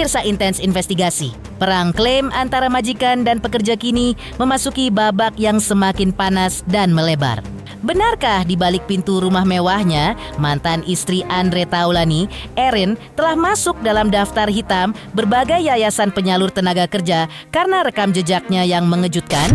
Pemirsa Intens Investigasi, perang klaim antara majikan dan pekerja kini memasuki babak yang semakin panas dan melebar. Benarkah di balik pintu rumah mewahnya, mantan istri Andre Taulani, Erin, telah masuk dalam daftar hitam berbagai yayasan penyalur tenaga kerja karena rekam jejaknya yang mengejutkan?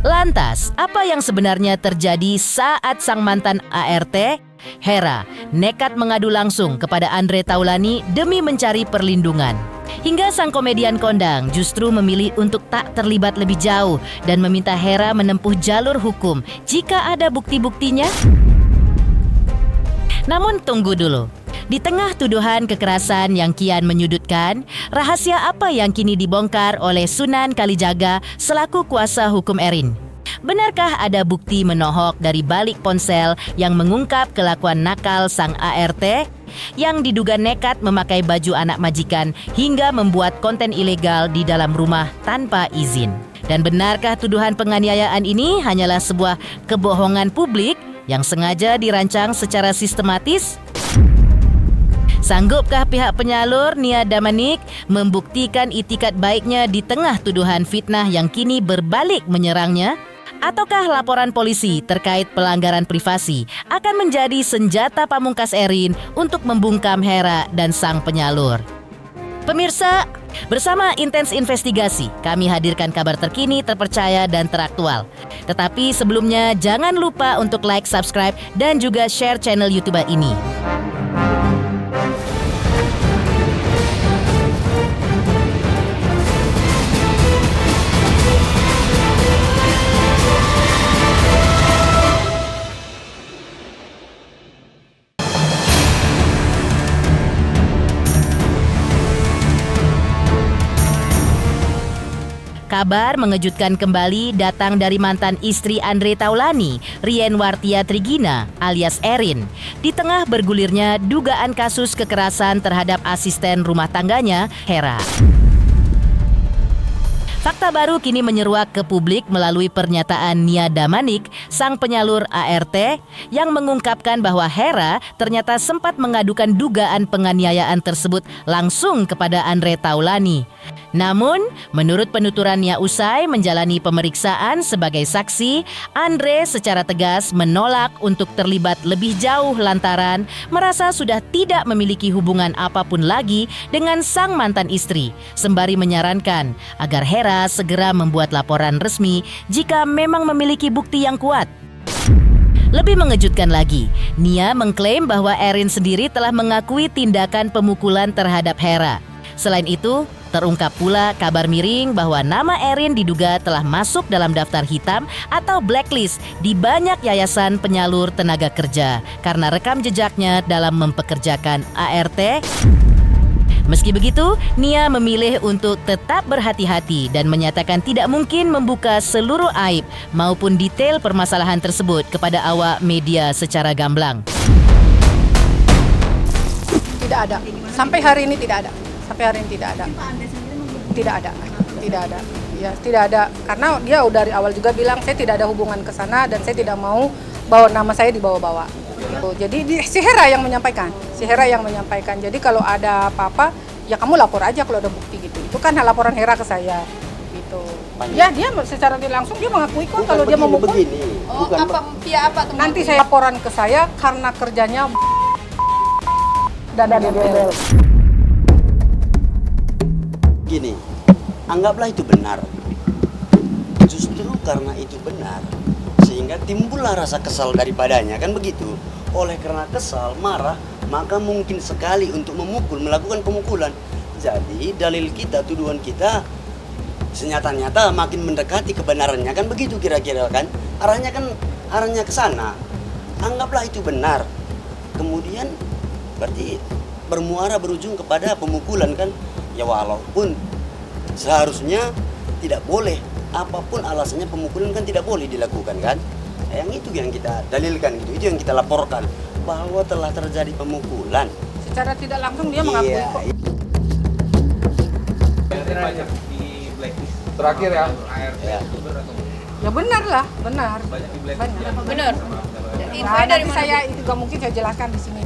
Lantas, apa yang sebenarnya terjadi saat sang mantan ART, Hera, nekat mengadu langsung kepada Andre Taulani demi mencari perlindungan? Hingga sang komedian kondang justru memilih untuk tak terlibat lebih jauh dan meminta Hera menempuh jalur hukum jika ada bukti-buktinya? Namun tunggu dulu. Di tengah tuduhan kekerasan yang kian menyudutkan, rahasia apa yang kini dibongkar oleh Sunan Kalijaga selaku kuasa hukum Erin? Benarkah ada bukti menohok dari balik ponsel yang mengungkap kelakuan nakal sang ART yang diduga nekat memakai baju anak majikan hingga membuat konten ilegal di dalam rumah tanpa izin? Dan benarkah tuduhan penganiayaan ini hanyalah sebuah kebohongan publik yang sengaja dirancang secara sistematis? Sanggupkah pihak penyalur Nia Damanik membuktikan itikat baiknya di tengah tuduhan fitnah yang kini berbalik menyerangnya? Ataukah laporan polisi terkait pelanggaran privasi akan menjadi senjata pamungkas Erin untuk membungkam Hera dan sang penyalur? Pemirsa, bersama Intens Investigasi, kami hadirkan kabar terkini, terpercaya, dan teraktual. Tetapi sebelumnya, jangan lupa untuk like, subscribe, dan juga share channel YouTube ini. Kabar mengejutkan kembali datang dari mantan istri Andre Taulani, Rien Wartia Trigina alias Erin. Di tengah bergulirnya dugaan kasus kekerasan terhadap asisten rumah tangganya, Hera. Fakta baru kini menyeruak ke publik melalui pernyataan Nia Damanik, sang penyalur ART, yang mengungkapkan bahwa Hera ternyata sempat mengadukan dugaan penganiayaan tersebut langsung kepada Andre Taulani. Namun, menurut penuturannya usai menjalani pemeriksaan sebagai saksi, Andre secara tegas menolak untuk terlibat lebih jauh lantaran merasa sudah tidak memiliki hubungan apapun lagi dengan sang mantan istri, sembari menyarankan agar Hera segera membuat laporan resmi jika memang memiliki bukti yang kuat. Lebih mengejutkan lagi, Nia mengklaim bahwa Erin sendiri telah mengakui tindakan pemukulan terhadap Hera. Selain itu, terungkap pula kabar miring bahwa nama Erin diduga telah masuk dalam daftar hitam atau blacklist di banyak yayasan penyalur tenaga kerja karena rekam jejaknya dalam mempekerjakan ART. Meski begitu, Nia memilih untuk tetap berhati-hati dan menyatakan tidak mungkin membuka seluruh aib maupun detail permasalahan tersebut kepada awak media secara gamblang. Tidak ada. Sampai hari ini tidak ada. Sampai hari ini tidak ada. Tidak ada. Tidak ada. Ya, tidak ada. Karena dia udah dari awal juga bilang saya tidak ada hubungan ke sana dan saya tidak mau bawa nama saya dibawa-bawa. Jadi si Hera yang menyampaikan. Si Hera yang menyampaikan. Jadi kalau ada apa-apa, ya kamu lapor aja kalau ada bukti gitu. Itu kan laporan Hera ke saya. Gitu. Ya, dia secara tidak langsung dia mengakui kok kalau dia memukul. Oh, apa via apa tuh? Nanti saya laporan ke saya karena kerjanya dan bebel. Gini, anggaplah itu benar. Justru karena itu benar, sehingga timbullah rasa kesal daripadanya, kan begitu. Oleh karena kesal, marah, maka mungkin sekali untuk memukul, melakukan pemukulan. Jadi dalil kita, tuduhan kita, senyata-nyata makin mendekati kebenarannya, kan begitu kira-kira kan? Arahnya ke sana. Anggaplah itu benar. Kemudian berarti bermuara berujung kepada pemukulan kan? Ya walaupun seharusnya tidak boleh, apapun alasannya pemukulan kan tidak boleh dilakukan kan? Yang itu yang kita dalilkan gitu, itu yang kita laporkan bahwa telah terjadi pemukulan. Secara tidak langsung dia mengakui kok. Banyak di blacklist terakhir ya. Ya benar lah, benar. Banyak di blacklist. Banyak. Benar. Nah, nanti saya itu gak mungkin saya jelaskan di sini.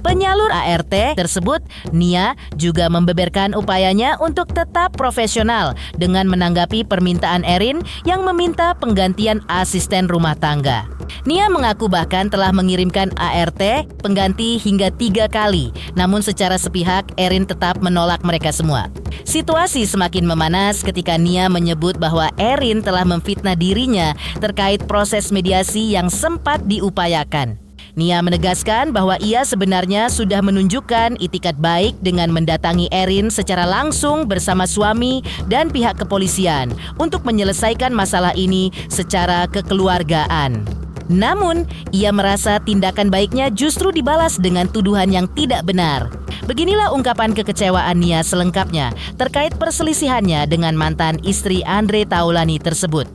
Penyalur ART tersebut, Nia, juga membeberkan upayanya untuk tetap profesional dengan menanggapi permintaan Erin yang meminta penggantian asisten rumah tangga. Nia mengaku bahkan telah mengirimkan ART pengganti hingga 3 kali, namun secara sepihak Erin tetap menolak mereka semua. Situasi semakin memanas ketika Nia menyebut bahwa Erin telah memfitnah dirinya terkait proses mediasi yang sempat diupayakan. Nia menegaskan bahwa ia sebenarnya sudah menunjukkan itikat baik dengan mendatangi Erin secara langsung bersama suami dan pihak kepolisian untuk menyelesaikan masalah ini secara kekeluargaan. Namun, ia merasa tindakan baiknya justru dibalas dengan tuduhan yang tidak benar. Beginilah ungkapan kekecewaan Nia selengkapnya terkait perselisihannya dengan mantan istri Andre Taulani tersebut.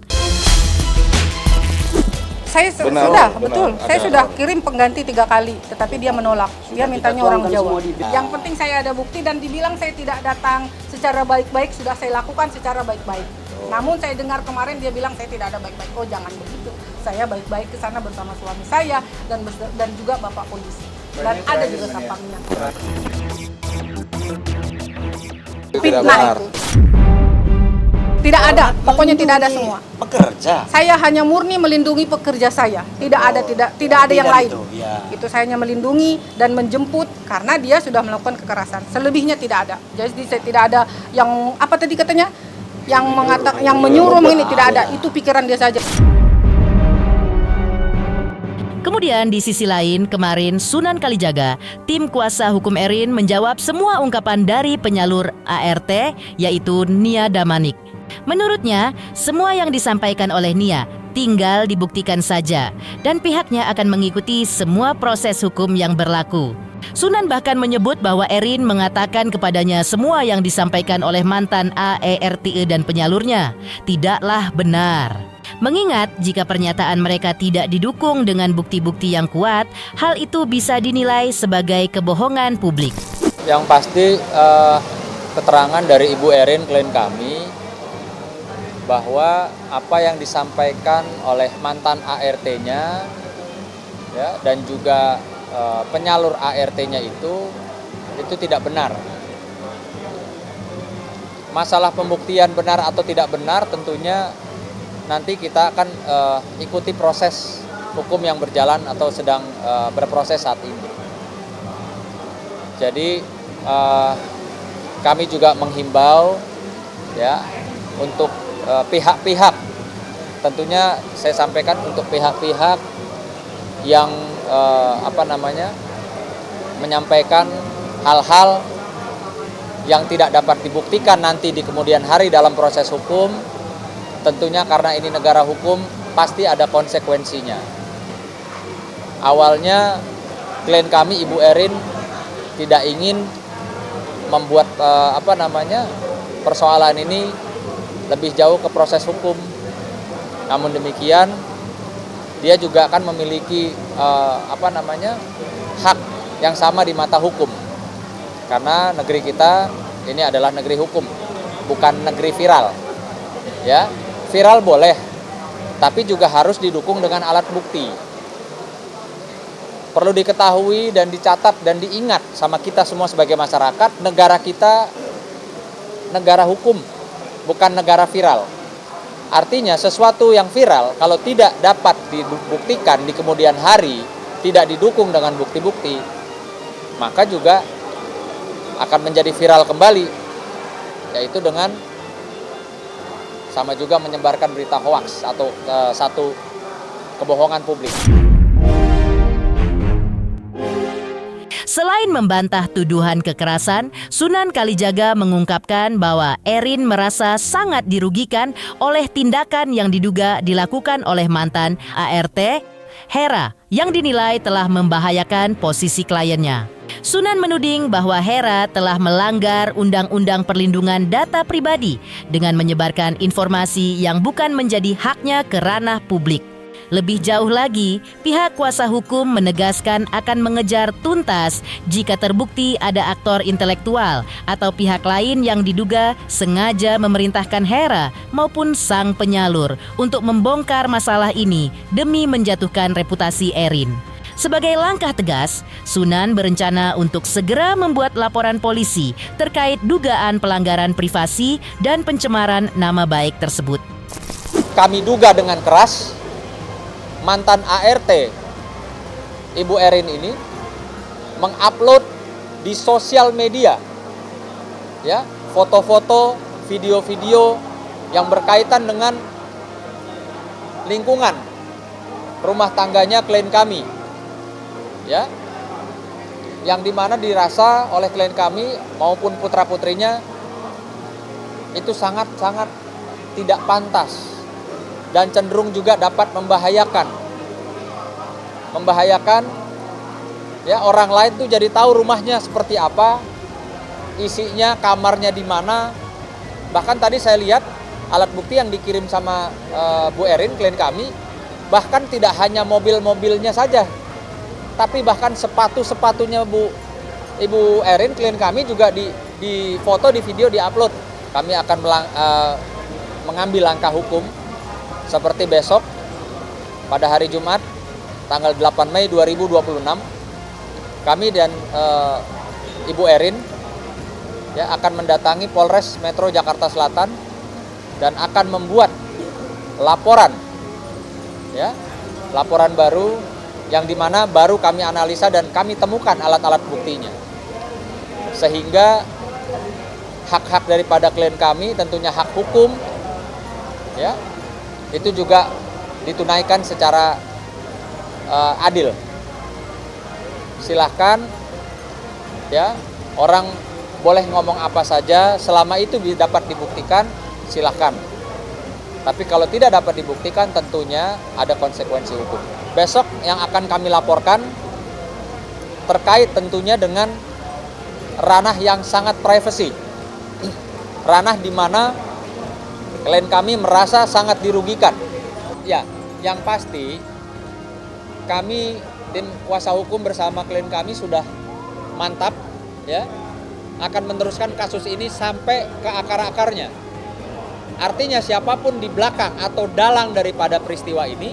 Saya betul. Saya sudah kirim pengganti 3 kali, tetapi dia menolak. Dia mintanya orang Jawa. Yang penting saya ada bukti dan dibilang saya tidak datang secara baik-baik, sudah saya lakukan secara baik-baik. Namun saya dengar kemarin dia bilang saya tidak ada baik-baik. Oh, jangan begitu. Saya baik-baik ke sana bersama suami saya dan juga Bapak polisi. Dan ada juga sampangnya. Fitnah itu. Tidak ada, pokoknya tidak ada semua. Pekerja. Saya hanya murni melindungi pekerja saya. Tidak ada yang lain. Itu saya hanya melindungi dan menjemput karena dia sudah melakukan kekerasan. Selebihnya tidak ada. Jadi saya tidak ada yang apa tadi katanya? Yang menyuruh ini tidak ada. Itu pikiran dia saja. Kemudian di sisi lain, kemarin Sunan Kalijaga, tim kuasa hukum Erin menjawab semua ungkapan dari penyalur ART, yaitu Nia Damanik. Menurutnya, semua yang disampaikan oleh Nia tinggal dibuktikan saja dan pihaknya akan mengikuti semua proses hukum yang berlaku. Sunan bahkan menyebut bahwa Erin mengatakan kepadanya semua yang disampaikan oleh mantan AERTE dan penyalurnya tidaklah benar. Mengingat jika pernyataan mereka tidak didukung dengan bukti-bukti yang kuat, hal itu bisa dinilai sebagai kebohongan publik. Yang pasti keterangan dari Ibu Erin klien kami bahwa apa yang disampaikan oleh mantan ART-nya ya, dan juga penyalur ART-nya itu tidak benar. Masalah pembuktian benar atau tidak benar tentunya nanti kita akan ikuti proses hukum yang berjalan atau sedang berproses saat ini. Jadi kami juga menghimbau ya untuk pihak-pihak, tentunya saya sampaikan untuk pihak-pihak yang menyampaikan hal-hal yang tidak dapat dibuktikan nanti di kemudian hari dalam proses hukum, tentunya karena ini negara hukum pasti ada konsekuensinya. Awalnya klien kami Ibu Erin tidak ingin membuat persoalan ini lebih jauh ke proses hukum. Namun demikian, dia juga akan memiliki hak yang sama di mata hukum. Karena negeri kita ini adalah negeri hukum, bukan negeri viral. Ya, viral boleh, tapi juga harus didukung dengan alat bukti. Perlu diketahui dan dicatat dan diingat sama kita semua sebagai masyarakat, negara kita negara hukum, bukan negara viral. Artinya sesuatu yang viral kalau tidak dapat dibuktikan di kemudian hari, tidak didukung dengan bukti-bukti, maka juga akan menjadi viral kembali, yaitu dengan sama juga menyebarkan berita hoaks atau satu kebohongan publik. Selain membantah tuduhan kekerasan, Sunan Kalijaga mengungkapkan bahwa Erin merasa sangat dirugikan oleh tindakan yang diduga dilakukan oleh mantan ART, Hera, yang dinilai telah membahayakan posisi kliennya. Sunan menuding bahwa Hera telah melanggar Undang-Undang Perlindungan Data Pribadi dengan menyebarkan informasi yang bukan menjadi haknya ke ranah publik. Lebih jauh lagi, pihak kuasa hukum menegaskan akan mengejar tuntas jika terbukti ada aktor intelektual atau pihak lain yang diduga sengaja memerintahkan Hera maupun sang penyalur untuk membongkar masalah ini demi menjatuhkan reputasi Erin. Sebagai langkah tegas, Sunan berencana untuk segera membuat laporan polisi terkait dugaan pelanggaran privasi dan pencemaran nama baik tersebut. Kami duga dengan keras mantan ART Ibu Erin ini mengupload di sosial media ya, foto-foto, video-video yang berkaitan dengan lingkungan rumah tangganya klien kami. Ya. Yang dimana dirasa oleh klien kami maupun putra-putrinya itu sangat-sangat tidak pantas dan cenderung juga dapat membahayakan ya, orang lain tuh jadi tahu rumahnya seperti apa, isinya, kamarnya di mana. Bahkan tadi saya lihat alat bukti yang dikirim sama Bu Erin klien kami, bahkan tidak hanya mobil-mobilnya saja, tapi bahkan sepatu-sepatunya Ibu Erin klien kami juga di foto, di video, di-upload. Kami akan mengambil langkah hukum seperti besok pada hari Jumat tanggal 8 Mei 2026. Kami dan Ibu Erin ya akan mendatangi Polres Metro Jakarta Selatan dan akan membuat laporan ya, laporan baru yang dimana baru kami analisa dan kami temukan alat-alat buktinya, sehingga hak-hak daripada klien kami, tentunya hak hukum ya, itu juga ditunaikan secara adil. Silahkan ya, orang boleh ngomong apa saja selama itu dapat dibuktikan, silahkan. Tapi kalau tidak dapat dibuktikan, tentunya ada konsekuensi hukum. Besok yang akan kami laporkan terkait tentunya dengan ranah yang sangat privasi, ranah di mana klien kami merasa sangat dirugikan. Ya, yang pasti kami tim kuasa hukum bersama klien kami sudah mantap ya, akan meneruskan kasus ini sampai ke akar-akarnya. Artinya siapapun di belakang atau dalang daripada peristiwa ini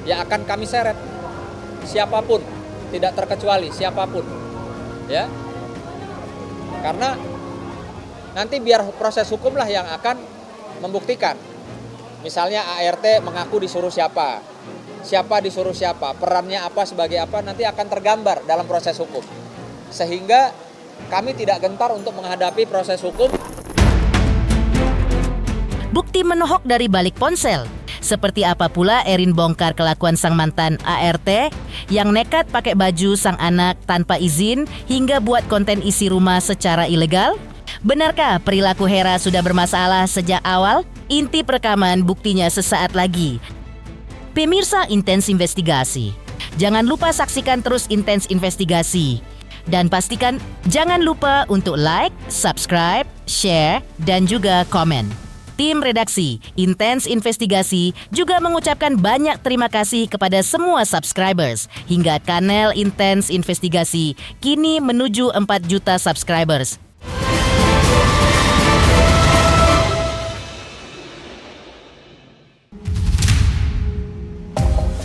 ya akan kami seret. Siapapun, tidak terkecuali siapapun. Ya. Karena nanti biar proses hukumlah yang akan membuktikan. Misalnya ART mengaku disuruh siapa disuruh siapa, perannya apa sebagai apa, nanti akan tergambar dalam proses hukum. Sehingga kami tidak gentar untuk menghadapi proses hukum. Bukti menohok dari balik ponsel. Seperti apa pula Erin bongkar kelakuan sang mantan ART yang nekat pakai baju sang anak tanpa izin hingga buat konten isi rumah secara ilegal? Benarkah perilaku Hera sudah bermasalah sejak awal? Inti perekaman buktinya sesaat lagi. Pemirsa Intens Investigasi, jangan lupa saksikan terus Intens Investigasi. Dan pastikan jangan lupa untuk like, subscribe, share, dan juga komen. Tim redaksi Intens Investigasi juga mengucapkan banyak terima kasih kepada semua subscribers hingga kanal Intens Investigasi kini menuju 4 juta subscribers.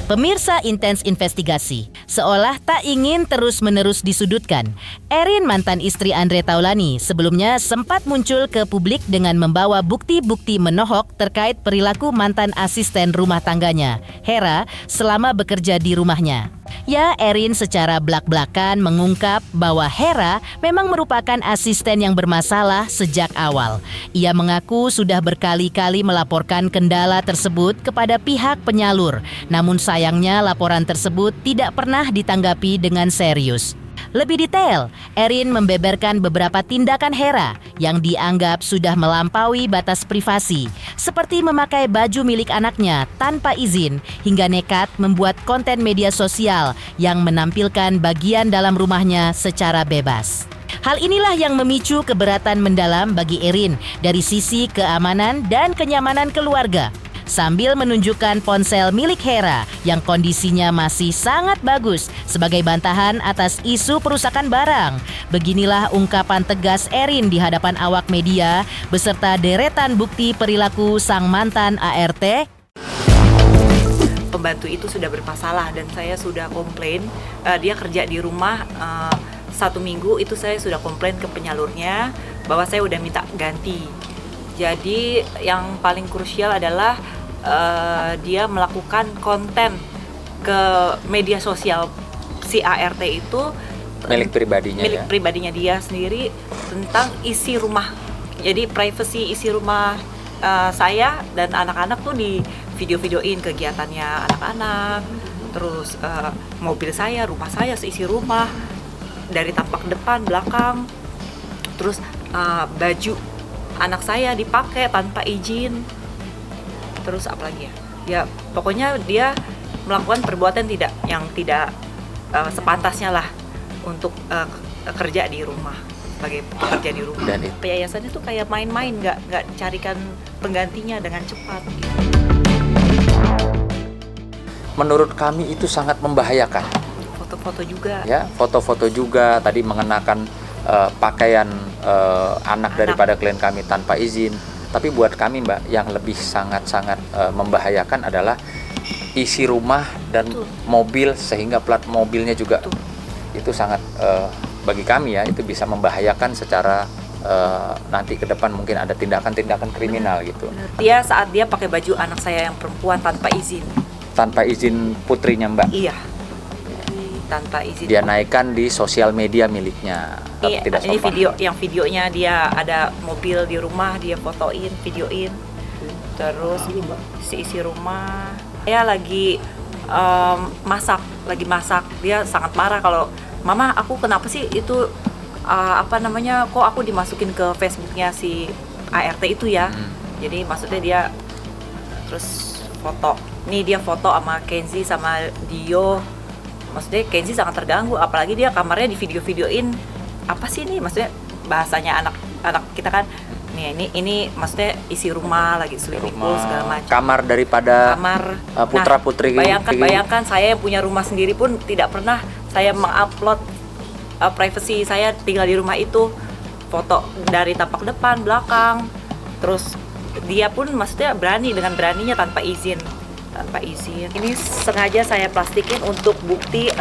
Pemirsa Intens Investigasi, seolah tak ingin terus-menerus disudutkan, Erin mantan istri Andre Taulani sebelumnya sempat muncul ke publik dengan membawa bukti-bukti menohok terkait perilaku mantan asisten rumah tangganya, Hera, selama bekerja di rumahnya. Ya, Erin secara blak-blakan mengungkap bahwa Hera memang merupakan asisten yang bermasalah sejak awal. Ia mengaku sudah berkali-kali melaporkan kendala tersebut kepada pihak penyalur, namun sayangnya laporan tersebut tidak pernah ditanggapi dengan serius. Lebih detail, Erin membeberkan beberapa tindakan Hera yang dianggap sudah melampaui batas privasi, seperti memakai baju milik anaknya tanpa izin hingga nekat membuat konten media sosial yang menampilkan bagian dalam rumahnya secara bebas. Hal inilah yang memicu keberatan mendalam bagi Erin dari sisi keamanan dan kenyamanan keluarga. Sambil menunjukkan ponsel milik Hera yang kondisinya masih sangat bagus sebagai bantahan atas isu perusakan barang. Beginilah ungkapan tegas Erin di hadapan awak media beserta deretan bukti perilaku sang mantan ART. pembantu itu sudah bermasalah dan saya sudah komplain. Dia kerja di rumah 1 minggu itu saya sudah komplain ke penyalurnya bahwa saya udah minta ganti. Jadi yang paling krusial adalah dia melakukan konten ke media sosial si ART itu Milik pribadinya milik ya. pribadinya dia sendiri tentang isi rumah. Jadi privacy isi rumah saya dan anak-anak tuh di video-videoin kegiatannya anak-anak. Terus mobil saya, rumah saya, seisi rumah dari tampak depan, belakang. Terus baju anak saya dipakai tanpa izin. Terus apa lagi ya? Ya pokoknya dia melakukan perbuatan yang tidak sepantasnya lah untuk kerja di rumah, sebagai pekerja di rumah. Dan itu. Yayasan itu kayak main-main, nggak carikan penggantinya dengan cepat. Menurut kami itu sangat membahayakan. Foto-foto juga. Ya, foto-foto juga tadi mengenakan pakaian anak daripada klien kami tanpa izin. Tapi buat kami Mbak, yang lebih sangat-sangat membahayakan adalah isi rumah dan Betul. mobil, sehingga plat mobilnya juga. Betul. Itu sangat bagi kami ya, itu bisa membahayakan secara nanti ke depan mungkin ada tindakan-tindakan kriminal gitu. Dia saat dia pakai baju anak saya yang perempuan tanpa izin. Tanpa izin putrinya Mbak. Iya. Tanpa izin. Dia naikkan di sosial media miliknya. Tapi tidak Ini sopan. videonya dia ada mobil di rumah, dia fotoin, videoin. Terus isi rumah. Saya lagi masak. Dia sangat marah kalau, "Mama, aku kenapa sih itu kok aku dimasukin ke Facebooknya si ART itu ya?" Jadi maksudnya dia terus foto. Nih dia foto sama Kenzi sama Dio. Maksudnya Kenzi sangat terganggu, apalagi dia kamarnya di video-videoin. Apa sih nih maksudnya bahasanya anak kita kan? Nih ini maksudnya isi rumah lagi swimming pool segala macam. Kamar daripada putra-putri. Bayangkan saya yang punya rumah sendiri pun tidak pernah saya mengupload privacy saya tinggal di rumah itu, foto dari tampak depan, belakang. Terus dia pun maksudnya berani dengan beraninya tanpa izin. Ini sengaja saya plastikin untuk bukti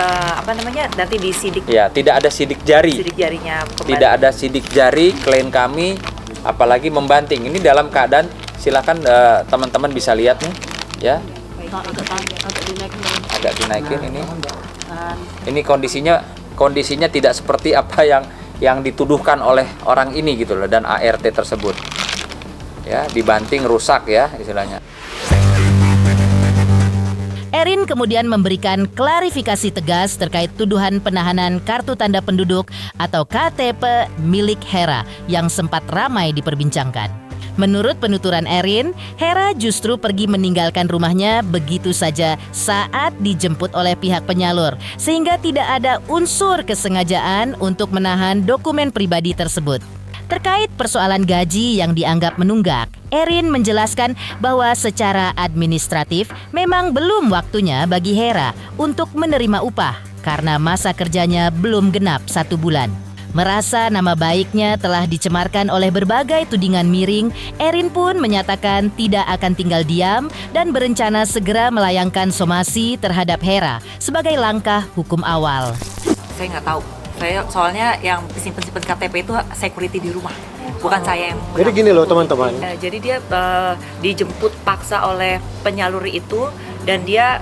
nanti disidik. Ya, tidak ada sidik jari. Sidik jarinya. Tidak ada sidik jari klien kami, apalagi membanting. Ini dalam keadaan, silakan teman-teman bisa lihat nih, ya. Agak dinaikin ini. Ini kondisinya tidak seperti apa yang dituduhkan oleh orang ini gitu loh, dan ART tersebut. Ya, dibanting, rusak ya istilahnya. Erin kemudian memberikan klarifikasi tegas terkait tuduhan penahanan kartu tanda penduduk atau KTP milik Hera yang sempat ramai diperbincangkan. Menurut penuturan Erin, Hera justru pergi meninggalkan rumahnya begitu saja saat dijemput oleh pihak penyalur, sehingga tidak ada unsur kesengajaan untuk menahan dokumen pribadi tersebut. Terkait persoalan gaji yang dianggap menunggak, Erin menjelaskan bahwa secara administratif memang belum waktunya bagi Hera untuk menerima upah karena masa kerjanya belum genap 1 bulan. Merasa nama baiknya telah dicemarkan oleh berbagai tudingan miring, Erin pun menyatakan tidak akan tinggal diam dan berencana segera melayangkan somasi terhadap Hera sebagai langkah hukum awal. Saya nggak tahu. Saya soalnya yang simpen KTP itu security di rumah, bukan saya yang. Jadi gini loh teman-teman. Jadi dia dijemput paksa oleh penyalur itu dan dia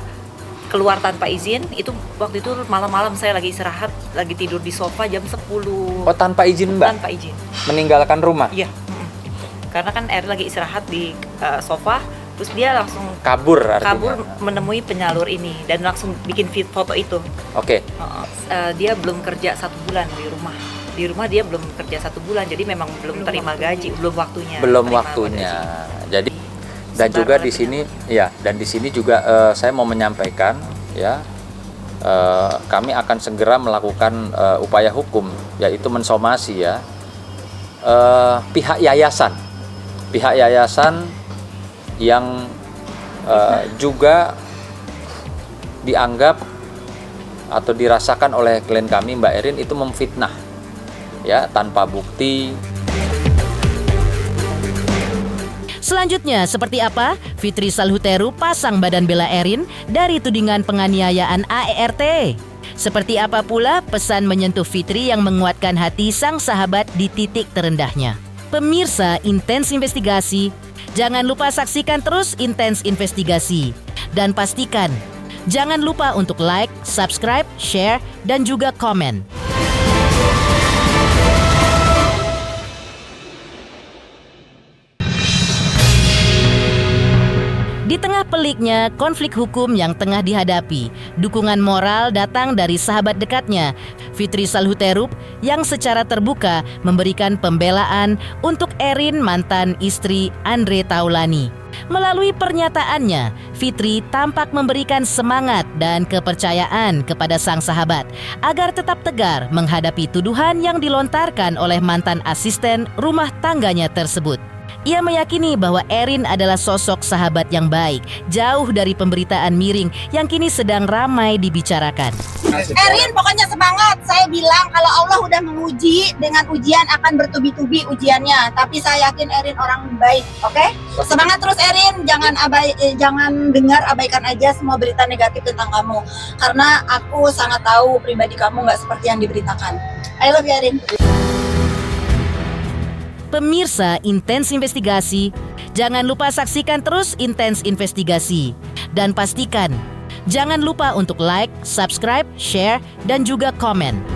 keluar tanpa izin. Itu waktu itu malam-malam saya lagi istirahat, lagi tidur di sofa jam 10. Oh, tanpa izin Mbak? Tanpa izin. Meninggalkan rumah? Iya. Karena kan Erin lagi istirahat di sofa, terus dia langsung kabur artinya? Kabur menemui penyalur ini dan langsung bikin foto itu. Oke. Dia belum kerja 1 bulan di rumah. Di rumah dia belum kerja 1 bulan, jadi memang belum terima gaji, belum waktunya. Belum waktunya. Jadi dan juga di sini ya, dan di sini juga saya mau menyampaikan ya, kami akan segera melakukan upaya hukum, yaitu mensomasi ya pihak yayasan yang juga dianggap atau dirasakan oleh klien kami Mbak Erin itu memfitnah ya tanpa bukti. Selanjutnya, seperti apa Fitri Salhuteru pasang badan bela Erin dari tudingan penganiayaan AERT? Seperti apa pula pesan menyentuh Fitri yang menguatkan hati sang sahabat di titik terendahnya? Pemirsa Intens Investigasi, jangan lupa saksikan terus Intens Investigasi. Dan pastikan, jangan lupa untuk like, subscribe, share, dan juga komen. Di tengah peliknya konflik hukum yang tengah dihadapi, dukungan moral datang dari sahabat dekatnya, Fitri Salhuteru, yang secara terbuka memberikan pembelaan untuk Erin mantan istri Andre Taulani. Melalui pernyataannya, Fitri tampak memberikan semangat dan kepercayaan kepada sang sahabat agar tetap tegar menghadapi tuduhan yang dilontarkan oleh mantan asisten rumah tangganya tersebut. Ia meyakini bahwa Erin adalah sosok sahabat yang baik, jauh dari pemberitaan miring yang kini sedang ramai dibicarakan. Erin pokoknya semangat. Saya bilang kalau Allah udah menguji, dengan ujian akan bertubi-tubi ujiannya. Tapi saya yakin Erin orang baik, oke? Semangat terus Erin, jangan dengar, abaikan aja semua berita negatif tentang kamu. Karena aku sangat tahu pribadi kamu nggak seperti yang diberitakan. I love you Erin. Pemirsa Intens Investigasi, jangan lupa saksikan terus Intens Investigasi. Dan pastikan, jangan lupa untuk like, subscribe, share, dan juga komen.